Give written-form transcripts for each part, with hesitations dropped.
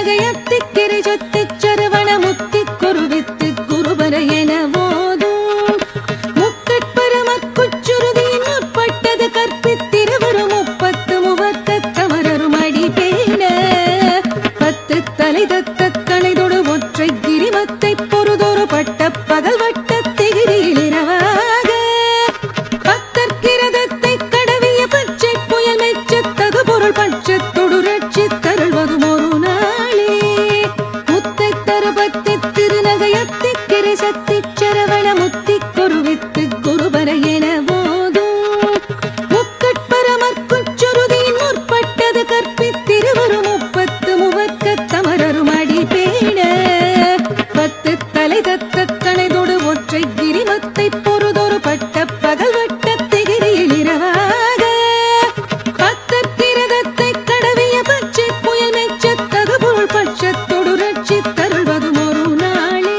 திருநகையத்திக்கிரை சொத்திச் சரவண முத்திக் குருவித்து குருபர என ஓதும் முக்கட்பரமக்குச்சுருதியின் முற்பட்டது கற்பித்திருவரும் முப்பத்து முவர்க்கத் தமரரும் அடிபேண பத்து தலை தத்த கணைதொடு ஒற்றை கிரிமத்தை பொறுதொரு பட்ட பகல் வட்டத் திகிரியில் இரவாக பத்தற்கிரதத்தை கடவிய பச்சை புயல் மெச்சத்தகு பொருள் பட்சத்தொடு ரட்சித்தருள்வதும் ஒரு நாளே முத்தை தருபத்தி திருநகையத்திக்கிரை சத்திச் சரவண முத்திக் குருவித்து குருபர என ஓதும் முக்கட்பரமற்குச்சுருதியின் முற்பட்டது கற்பித்திருவரும் முப்பத்து முவர்க்கத் தமரரும் அடிபேண பத்து தலை தத்த கணைதொடு ஒற்றை கிரிமத்தை பொறுதொரு பட்ட பகல் வட்டத் திகிரியில் இரவாக பத்தற்கிரதத்தை கடவிய பச்சை புயல் மெச்சத்தகு பொருள் பட்சத்தொடு ரட்சித்தருள்வதும் ஒரு நாளே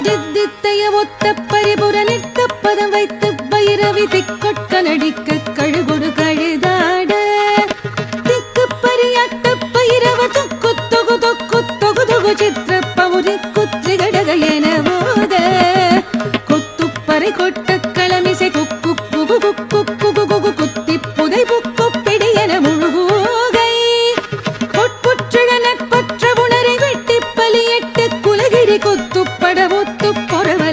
தித்தித்தைய ஒத்த பரிபுர நிற்க பதம் வைத்து பைரவி திக்கொட்க நடிக்க கழுகொடு கழுதாட திக்கு பரியாட்ட பைரவ தொக்கு தொகு தொக்கு தொகு தொகு சித்திர பவுரி குத்திரிகடக என போத கொத்துப்பறை கொட்ட களமிசை குக்கு குகு குக்கு குகு குகு குத்தி புதை புக்கு பிடி என முழுகூகை பொற்புற்றுழ நட்பற்ற உணரை வெட்டி பலியிட்டு குலகிரி கொத்துப்பட ஒத்து பொறவ